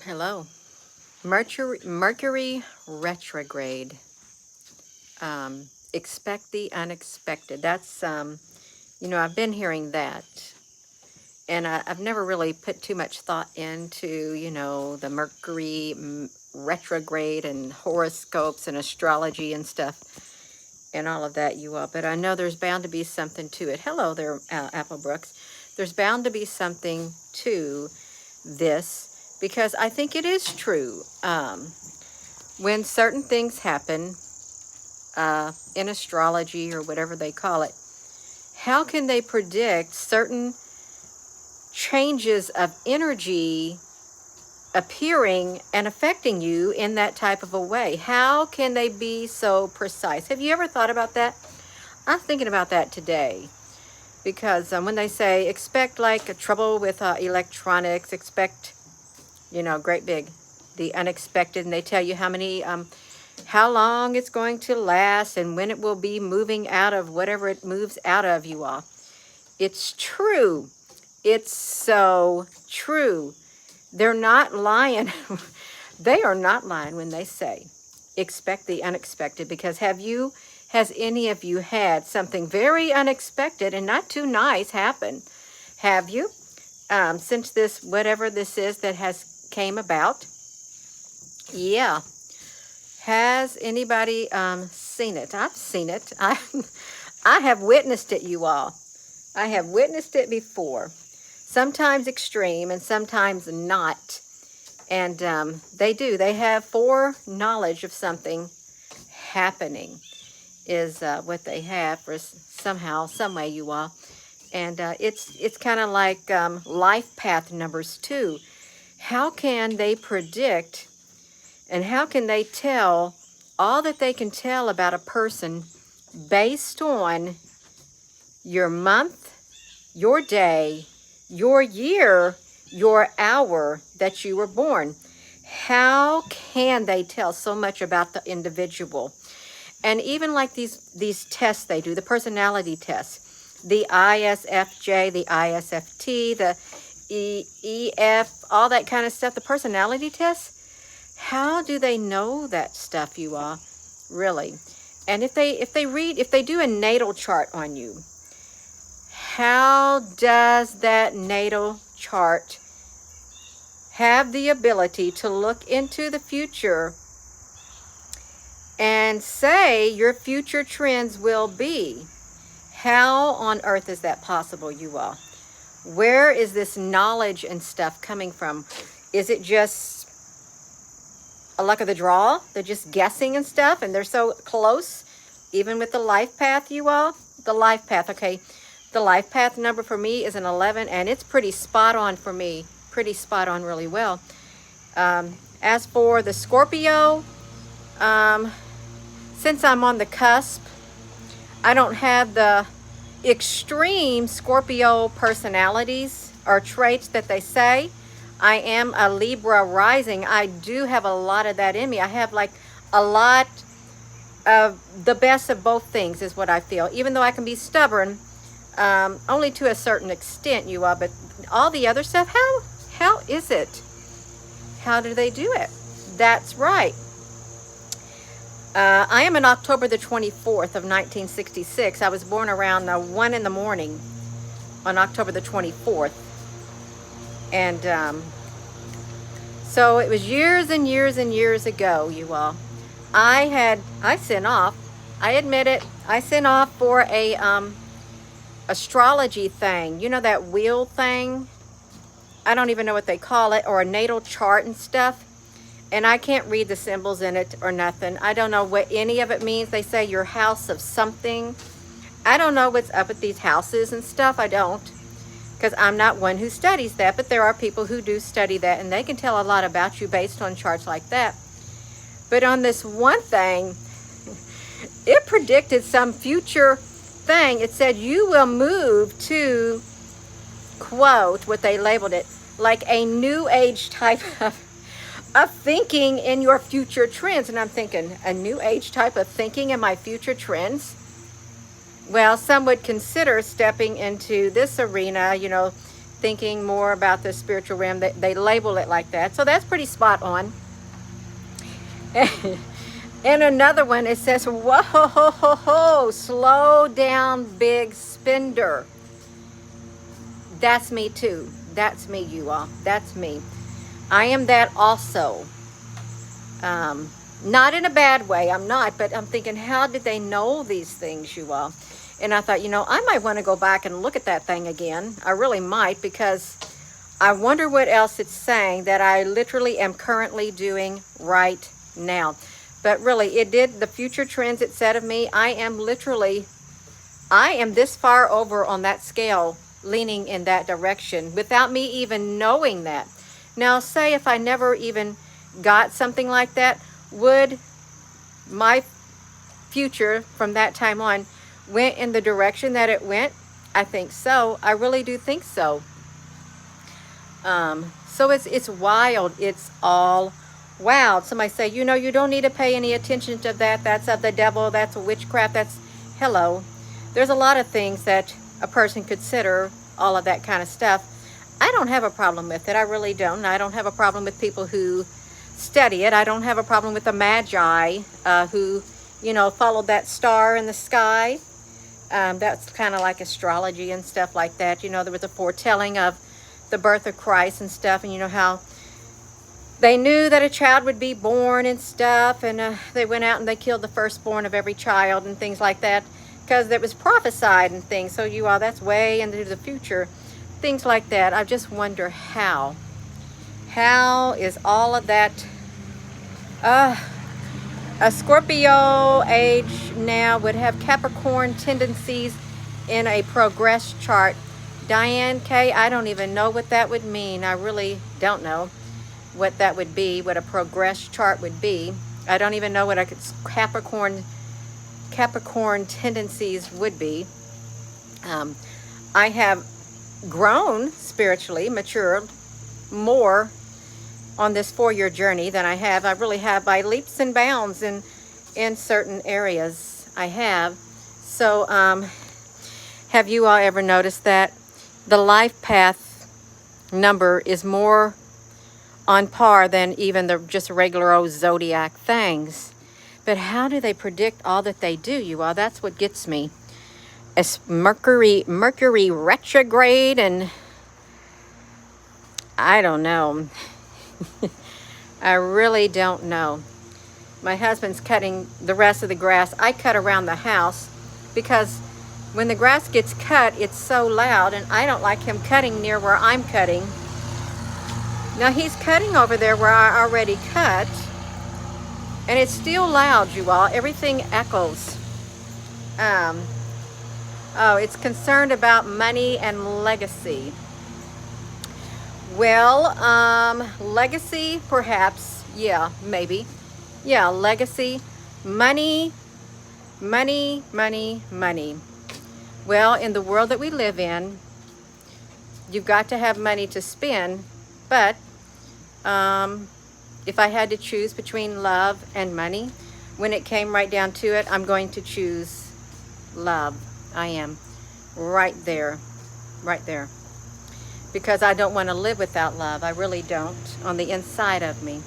Hello. Mercury retrograde. Expect the unexpected. That's, I've been hearing that. And I've never really put too much thought into, the Mercury retrograde and horoscopes and astrology and stuff and all of that, you all. But I know there's bound to be something to it. Hello there, Apple Brooks. There's bound to be something to this because I think it is true. When certain things happen in astrology or whatever they call it, how can they predict certain changes of energy appearing and affecting you in that type of a way? How can they be so precise? Have you ever thought about that? I'm thinking about that today because when they say expect like a trouble with electronics, expect, great big, the unexpected, and they tell you how long it's going to last and when it will be moving out of whatever it moves out of, you all. It's true. It's so true. They're not lying. They are not lying when they say expect the unexpected, because has any of you had something very unexpected and not too nice happen? Have you? Since this, whatever this is that has came about? Yeah. Has anybody seen it? I've seen it. I have witnessed it, you all. I have witnessed it before. Sometimes extreme and sometimes not. And they have foreknowledge of something happening is what they have for somehow, some way, you all. And it's kind of like life path numbers too. How can they predict and how can they tell all that they can tell about a person based on your month, your day, your year, your hour that you were born? How can they tell so much about the individual? And even like these tests they do, the personality tests, the ISFJ, the ISFT, the EF, all that kind of stuff, the personality tests, how do they know that stuff, you all? Really? And if they do a natal chart on you, how does that natal chart have the ability to look into the future and say your future trends will be? How on earth is that possible, you all? Where is this knowledge and stuff coming from? Is it just a luck of the draw? They're just guessing and stuff, and they're so close, even with the life path, you all. The life path, okay. The life path number for me is an 11, and it's pretty spot on for me. Pretty spot on, really well. As for the Scorpio, since I'm on the cusp, I don't have the extreme Scorpio personalities or traits that they say. I am a Libra rising. I do have a lot of that in me. I have like a lot of the best of both things is what I feel. Even though I can be stubborn, only to a certain extent, you are. But all the other stuff, how is it? How do they do it? That's right. I am on October the 24th of 1966. I was born around 1 in the morning on October the 24th. And so it was years and years and years ago, you all. I sent off, I admit it, I sent off for a astrology thing. You know that wheel thing? I don't even know what they call it, or a natal chart and stuff. And I can't read the symbols in it or nothing. I don't know what any of it means. They say your house of something. I don't know what's up with these houses and stuff. I don't. Because I'm not one who studies that. But there are people who do study that. And they can tell a lot about you based on charts like that. But on this one thing, it predicted some future thing. It said you will move to, quote, what they labeled it, like a new age type of thinking in your future trends. And I'm thinking, a new age type of thinking in my future trends? Well, some would consider stepping into this arena, thinking more about the spiritual realm. They label it like that. So that's pretty spot on. And another one, it says, whoa, ho, ho, ho, ho, slow down, big spender. That's me too. That's me, you all. That's me. I am that also. Not in a bad way, I'm not, but I'm thinking, how did they know these things, you all? And I thought, I might want to go back and look at that thing again. I really might, because I wonder what else it's saying that I literally am currently doing right now. But really, it did, the future trends it said of me, I am this far over on that scale, leaning in that direction without me even knowing that. Now, say if I never even got something like that, would my future from that time on went in the direction that it went? I think so. I really do think so. So it's wild. It's all wild. Somebody say, you don't need to pay any attention to that. That's of the devil. That's witchcraft. That's hello. There's a lot of things that a person consider, all of that kind of stuff. I don't have a problem with it. I really don't. I don't have a problem with people who study it. I don't have a problem with the magi who, followed that star in the sky. That's kind of like astrology and stuff like that. There was a foretelling of the birth of Christ and stuff, and how they knew that a child would be born and stuff, and they went out and they killed the firstborn of every child and things like that, because it was prophesied and things. So that's way into the future, things like that. I just wonder how is all of that. A Scorpio age now would have Capricorn tendencies in a progress chart. Diane K, I don't even know what that would mean. I really don't know what that would be, what a progress chart would be. I don't even know what a Capricorn tendencies would be. I have grown spiritually, matured more on this 4-year journey than I really have by leaps and bounds in certain areas. I have. So have you all ever noticed that the life path number is more on par than even the just regular old zodiac things? But how do they predict all that they do, you all? That's what gets me. It's Mercury retrograde, and I don't know. I really don't know. My husband's cutting the rest of the grass. I cut around the house because when the grass gets cut, it's so loud, and I don't like him cutting near where I'm cutting. Now he's cutting over there where I already cut, and it's still loud, you all. Everything echoes. It's concerned about money and legacy. Well, legacy, perhaps. Yeah, maybe. Yeah, legacy. Money. Well, in the world that we live in, you've got to have money to spend. But if I had to choose between love and money, when it came right down to it, I'm going to choose love. I am. Right there. Because I don't want to live without love. I really don't, on the inside of me.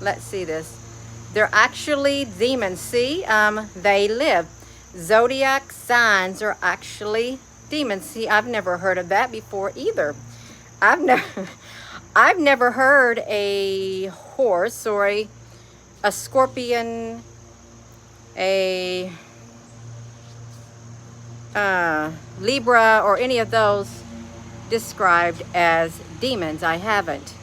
Let's see this. They're actually demons. See, they live. Zodiac signs are actually demons. See, I've never heard of that before either. I've never heard a horse or a scorpion, a Libra, or any of those described as demons. I haven't.